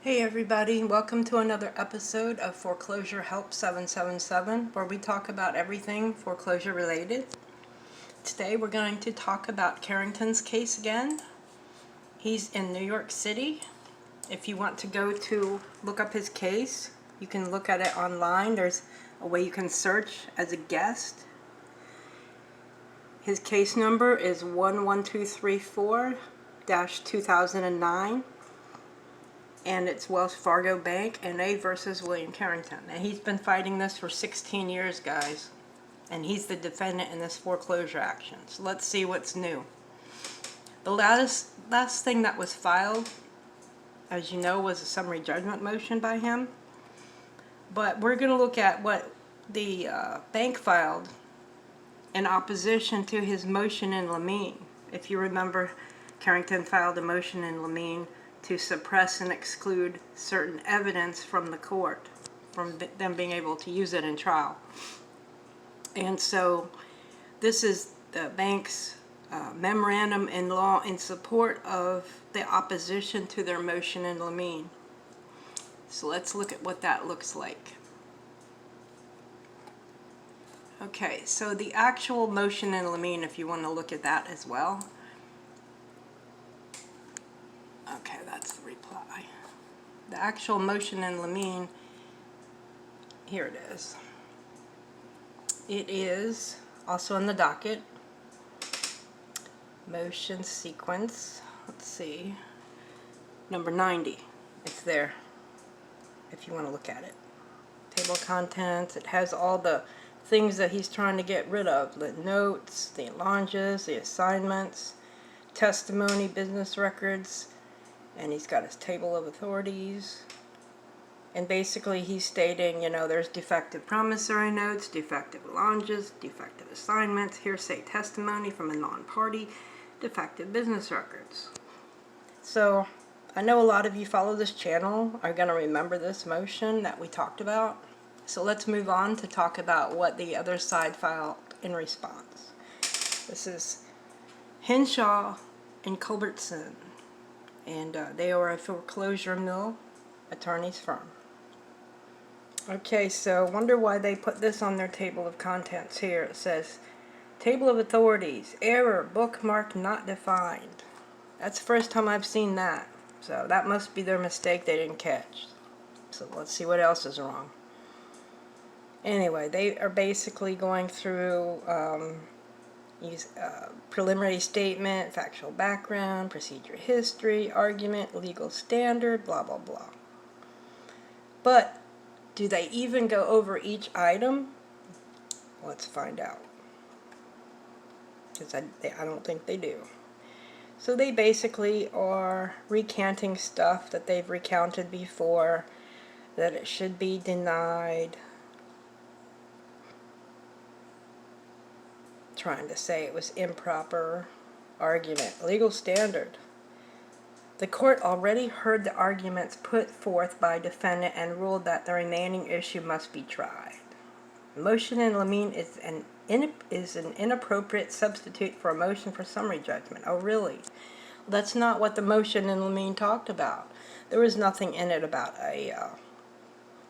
Hey everybody, welcome to another episode of Foreclosure Help 777, where we talk about everything foreclosure related. Today we're going to talk about Carrington's case again. He's in New York City. If you want to go to look up his case, you can look at it online. There's a way you can search as a guest. His case number is 11234-2009. And it's Wells Fargo Bank, N.A. versus William Carrington. And he's been fighting this for 16 years, guys. And he's the defendant in this foreclosure action. So let's see what's new. The last thing that was filed, as you know, was a summary judgment motion by him. But we're going to look at what the bank filed in opposition to his motion in limine. If you remember, Carrington filed a motion in limine to suppress and exclude certain evidence from the court, from them being able to use it in trial. And so this is the bank's memorandum in law in support of the opposition to their motion in limine. So let's look at what that looks like. Okay, so the actual motion in limine, if you want to look at that as well. Okay, that's the reply. The actual motion in limine, here it is. It is also in the docket. Motion sequence, let's see, number 90. It's there if you want to look at it. Table of contents, it has all the things that he's trying to get rid of. The notes, the allonges, the assignments, testimony, business records, and he's got his table of authorities. And basically he's stating, you know, there's defective promissory notes, defective allonges, defective assignments, hearsay testimony from a non-party, defective business records. So I know a lot of you follow this channel are going to remember this motion that we talked about. So let's move on to talk about what the other side filed in response. This is Henshaw and Culbertson. And they are a foreclosure mill attorney's firm. Okay, so wonder why they put this on their table of contents here. It says, table of authorities, error, bookmark not defined. That's the first time I've seen that. So that must be their mistake they didn't catch. So let's see what else is wrong. Anyway, they are basically going through preliminary statement, factual background, procedure history, argument, legal standard, blah, blah, blah. But do they even go over each item? Let's find out. Because I don't think they do. So they basically are recanting stuff that they've recounted before, that it should be denied. Trying to say it was improper argument. Legal standard. The court already heard the arguments put forth by defendant and ruled that the remaining issue must be tried. Motion in limine is an inappropriate substitute for a motion for summary judgment. Oh really? That's not what the motion in limine talked about. There was nothing in it about a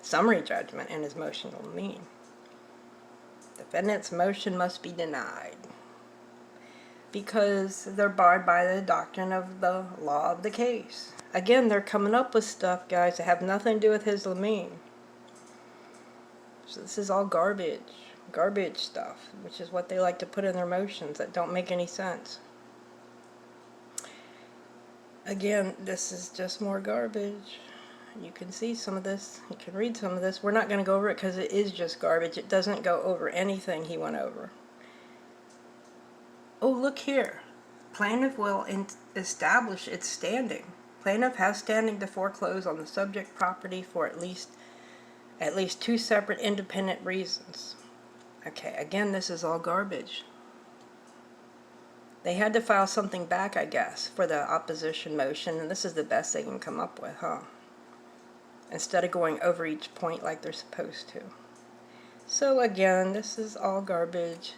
summary judgment in his motion in limine. Defendant's motion must be denied because they're barred by the doctrine of the law of the case. Again, they're coming up with stuff, guys, that have nothing to do with his limine. So this is all garbage stuff, which is what they like to put in their motions that don't make any sense. Again, this is just more garbage. You can see some of this, you can read some of this. We're not going to go over it because it is just garbage. It doesn't go over anything he went over. Oh, look here. Plaintiff will establish its standing. Plaintiff has standing to foreclose on the subject property for at least two separate independent reasons. Okay, again, this is all garbage. They had to file something back, I guess, for the opposition motion, and this is the best they can come up with, huh? Instead of going over each point like they're supposed to. So again, this is all garbage.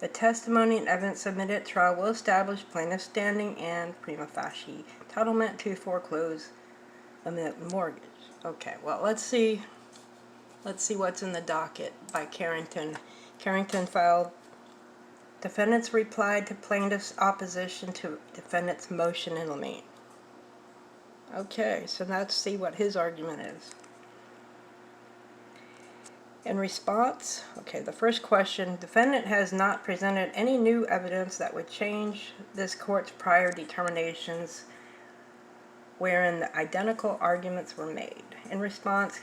The testimony and evidence submitted at trial will establish plaintiff's standing and prima facie entitlement to foreclose mortgage. Okay, well, let's see what's in the docket by Carrington. Carrington filed defendant's reply to plaintiff's opposition to defendant's motion in limine. Okay, so let's see what his argument is. In response, okay, the first question, defendant has not presented any new evidence that would change this court's prior determinations wherein the identical arguments were made. In response,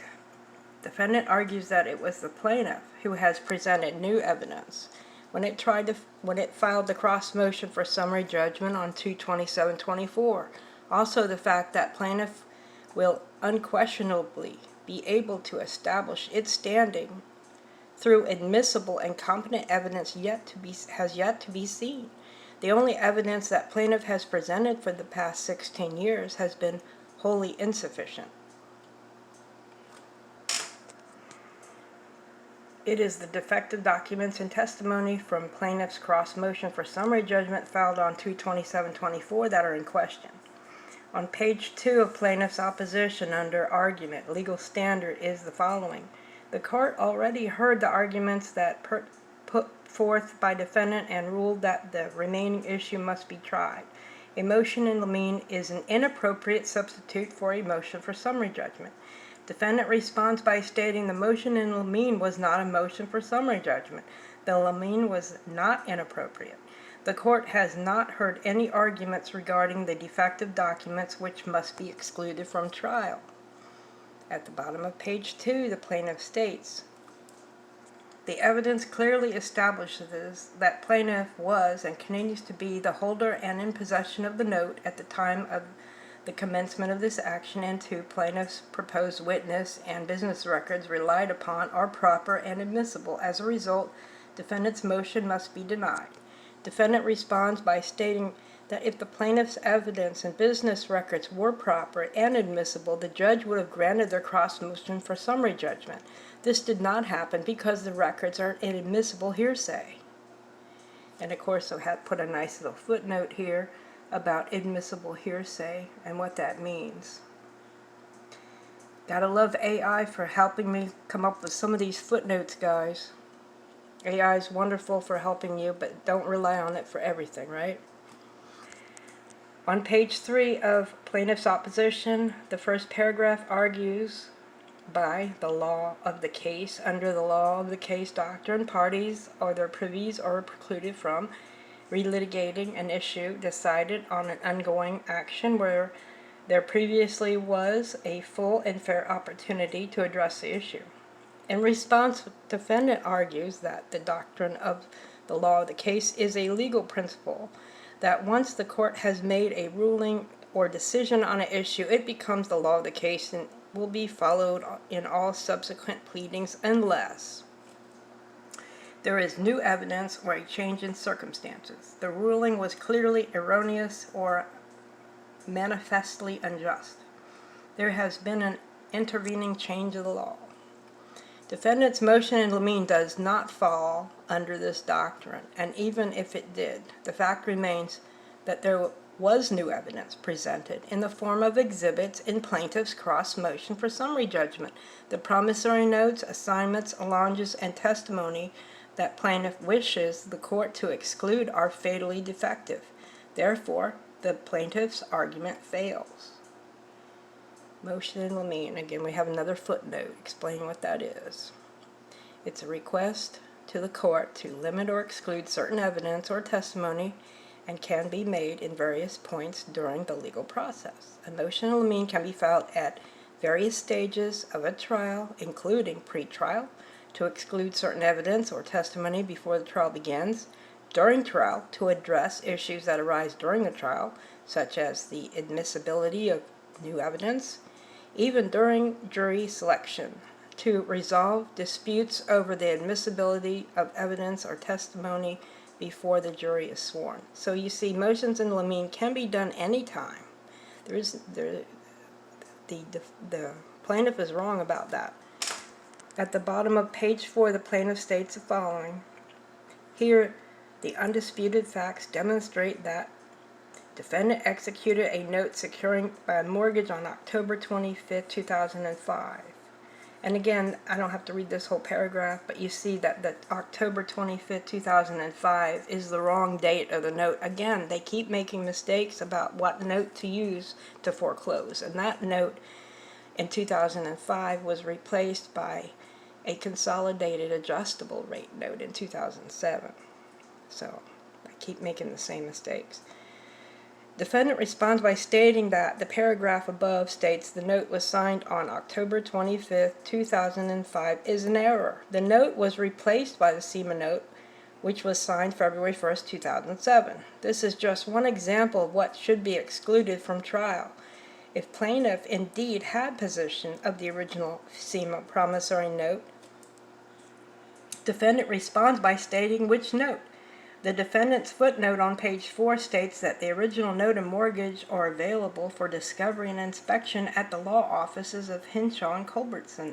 defendant argues that it was the plaintiff who has presented new evidence when it filed the cross motion for summary judgment on 2/27/24. Also, the fact that plaintiff will unquestionably be able to establish its standing through admissible and competent evidence has yet to be seen. The only evidence that plaintiff has presented for the past 16 years has been wholly insufficient. It is the defective documents and testimony from plaintiff's cross motion for summary judgment filed on 2/27/24 that are in question. On page 2 of plaintiff's opposition under argument, legal standard is the following. The court already heard the arguments that put forth by defendant and ruled that the remaining issue must be tried. A motion in limine is an inappropriate substitute for a motion for summary judgment. Defendant responds by stating the motion in limine was not a motion for summary judgment. The limine was not inappropriate. The court has not heard any arguments regarding the defective documents which must be excluded from trial. At the bottom of page 2, the plaintiff states, the evidence clearly establishes that plaintiff was and continues to be the holder and in possession of the note at the time of the commencement of this action, and two, plaintiff's proposed witness and business records relied upon are proper and admissible. As a result, defendant's motion must be denied. Defendant responds by stating that if the plaintiff's evidence and business records were proper and admissible, the judge would have granted their cross motion for summary judgment. This did not happen because the records are inadmissible hearsay. And of course, I have put a nice little footnote here about admissible hearsay and what that means. Gotta love AI for helping me come up with some of these footnotes, guys. AI is wonderful for helping you, but don't rely on it for everything, right? On page 3 of plaintiff's opposition, the first paragraph argues by the law of the case. Under the law of the case doctrine, parties or their privies are precluded from relitigating an issue decided on an ongoing action where there previously was a full and fair opportunity to address the issue. In response, the defendant argues that the doctrine of the law of the case is a legal principle, that once the court has made a ruling or decision on an issue, it becomes the law of the case and will be followed in all subsequent pleadings unless there is new evidence or a change in circumstances. The ruling was clearly erroneous or manifestly unjust. There has been an intervening change of the law. Defendant's motion in limine does not fall under this doctrine, and even if it did, the fact remains that there was new evidence presented in the form of exhibits in plaintiff's cross motion for summary judgment. The promissory notes, assignments, allonges, and testimony that plaintiff wishes the court to exclude are fatally defective. Therefore, the plaintiff's argument fails. Motion in limine. Again, we have another footnote explaining what that is. It's a request to the court to limit or exclude certain evidence or testimony and can be made in various points during the legal process. A motion in limine can be filed at various stages of a trial, including pre-trial, to exclude certain evidence or testimony before the trial begins, during trial, to address issues that arise during the trial, such as the admissibility of new evidence, even during jury selection, to resolve disputes over the admissibility of evidence or testimony before the jury is sworn. So you see, motions in limine can be done anytime. The plaintiff is wrong about that. At the bottom of page 4, the plaintiff states the following. Here, the undisputed facts demonstrate that Defendant executed a note securing a mortgage on October 25th, 2005. And again, I don't have to read this whole paragraph, but you see that the October 25th, 2005 is the wrong date of the note. Again, they keep making mistakes about what note to use to foreclose. And that note in 2005 was replaced by a consolidated adjustable rate note in 2007. So I keep making the same mistakes. Defendant responds by stating that the paragraph above states the note was signed on October 25th, 2005 is an error. The note was replaced by the SEMA note, which was signed February 1st, 2007. This is just one example of what should be excluded from trial. If plaintiff indeed had possession of the original SEMA promissory note, defendant responds by stating which note. The defendant's footnote on page 4 states that the original note and mortgage are available for discovery and inspection at the law offices of Hinshaw and Culbertson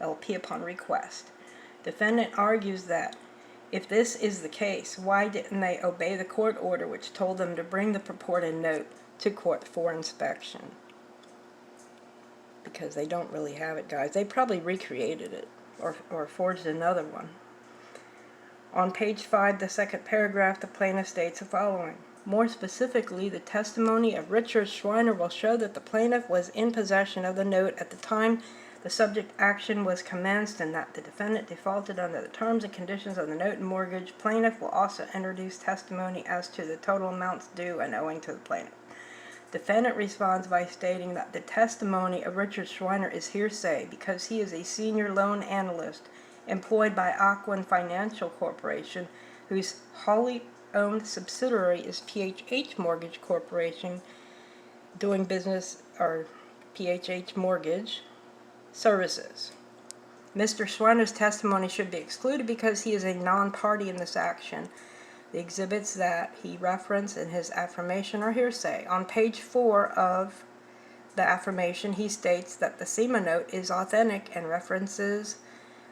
LLP upon request. Defendant argues that if this is the case, why didn't they obey the court order which told them to bring the purported note to court for inspection? Because they don't really have it, guys. They probably recreated it or forged another one. On page 5, the second paragraph, the plaintiff states the following. More specifically, the testimony of Richard Schreiner will show that the plaintiff was in possession of the note at the time the subject action was commenced and that the defendant defaulted under the terms and conditions of the note and mortgage. Plaintiff will also introduce testimony as to the total amounts due and owing to the plaintiff. Defendant responds by stating that the testimony of Richard Schreiner is hearsay because he is a senior loan analyst employed by Aquin Financial Corporation, whose wholly owned subsidiary is PHH Mortgage Corporation, doing business or PHH Mortgage Services. Mr. Schreiner's testimony should be excluded because he is a non-party in this action. The exhibits that he referenced in his affirmation are hearsay. On page 4 of the affirmation, he states that the SEMA note is authentic and references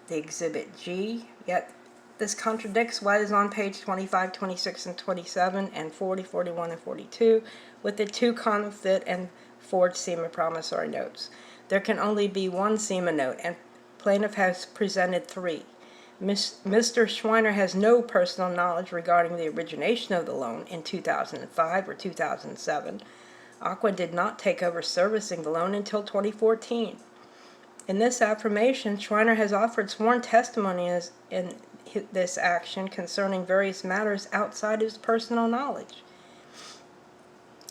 the exhibit G, yet this contradicts what is on page 25, 26, and 27, and 40, 41, and 42, with the two counterfeit and forged SEMA promissory notes. There can only be one SEMA note, and plaintiff has presented 3. Mr. Schreiner has no personal knowledge regarding the origination of the loan in 2005 or 2007. Aqua did not take over servicing the loan until 2014. In this affirmation, Schreiner has offered sworn testimony in this action concerning various matters outside his personal knowledge.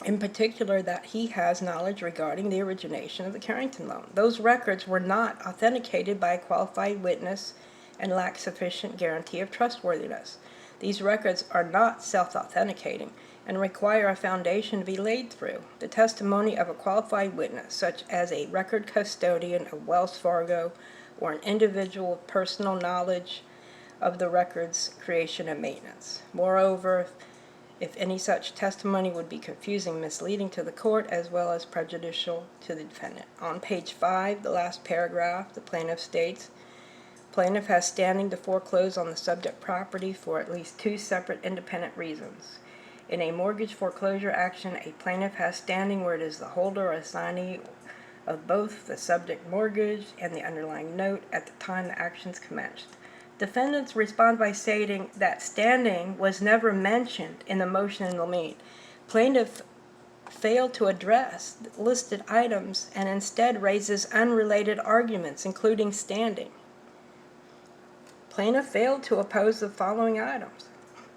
In particular, that he has knowledge regarding the origination of the Carrington loan. Those records were not authenticated by a qualified witness and lack sufficient guarantee of trustworthiness. These records are not self-authenticating and require a foundation to be laid through. The testimony of a qualified witness, such as a record custodian of Wells Fargo or an individual with personal knowledge of the record's creation and maintenance. Moreover, if any such testimony would be confusing, misleading to the court, as well as prejudicial to the defendant. On page 5, the last paragraph, the plaintiff states, plaintiff has standing to foreclose on the subject property for at least 2 separate independent reasons. In a mortgage foreclosure action, a plaintiff has standing where it is the holder or assignee of both the subject mortgage and the underlying note at the time the actions commenced. Defendants respond by stating that standing was never mentioned in the motion in limine. Plaintiff failed to address listed items and instead raises unrelated arguments, including standing. Plaintiff failed to oppose the following items.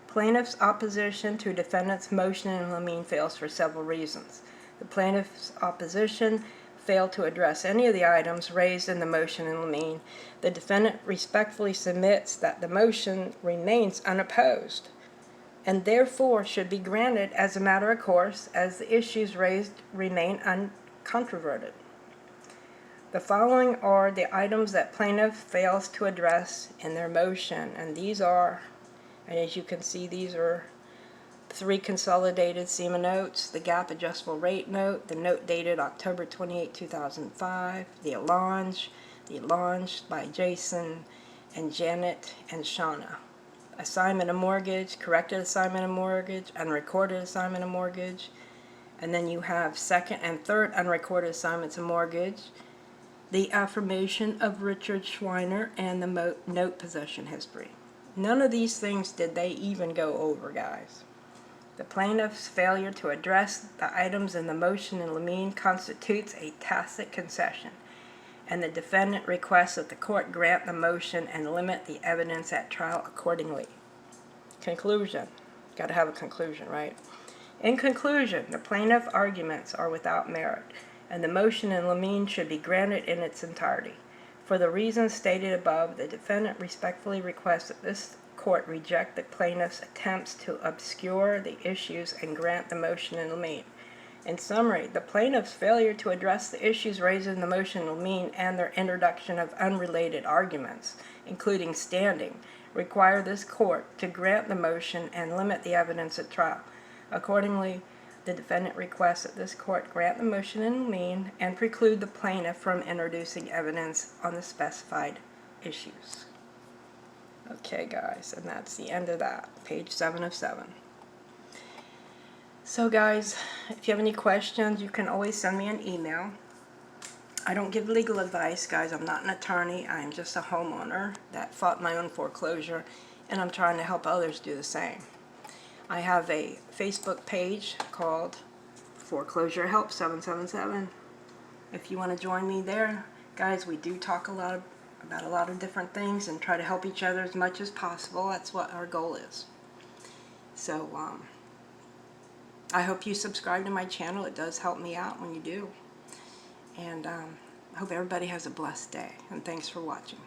Plaintiff's opposition to defendant's motion in limine fails for several reasons. The plaintiff's opposition failed to address any of the items raised in the motion in limine. The defendant respectfully submits that the motion remains unopposed and therefore should be granted as a matter of course as the issues raised remain uncontroverted. The following are the items that plaintiff fails to address in their motion, and these are, and as you can see, these are 3 consolidated SEMA notes, the gap adjustable rate note, the note dated October 28, 2005, the allonge by Jason and Janet and Shauna, assignment of mortgage, corrected assignment of mortgage, unrecorded assignment of mortgage, And then you have second and third unrecorded assignments of mortgage, the affirmation of Richard Schweiner, and the note possession history. None of these things did they even go over, guys. The plaintiff's failure to address the items in the motion in limine constitutes a tacit concession, and the defendant requests that the court grant the motion and limit the evidence at trial accordingly. Conclusion. Got to have a conclusion, right? In conclusion, the plaintiff's arguments are without merit, and the motion in limine should be granted in its entirety. For the reasons stated above, the defendant respectfully requests that this court reject the plaintiff's attempts to obscure the issues and grant the motion in limine. In summary, the plaintiff's failure to address the issues raised in the motion in limine and their introduction of unrelated arguments, including standing, require this court to grant the motion and limit the evidence at trial. Accordingly, the defendant requests that this court grant the motion in limine and preclude the plaintiff from introducing evidence on the specified issues. Okay, guys, and that's the end of that. Page 7 of 7. So, guys, if you have any questions, you can always send me an email. I don't give legal advice, guys. I'm not an attorney. I'm just a homeowner that fought my own foreclosure, and I'm trying to help others do the same. I have a Facebook page called Foreclosure Help 777. If you want to join me there, guys, we do talk about a lot of different things and try to help each other as much as possible. That's what our goal is. So, I hope you subscribe to my channel. It does help me out when you do. And I hope everybody has a blessed day. And thanks for watching.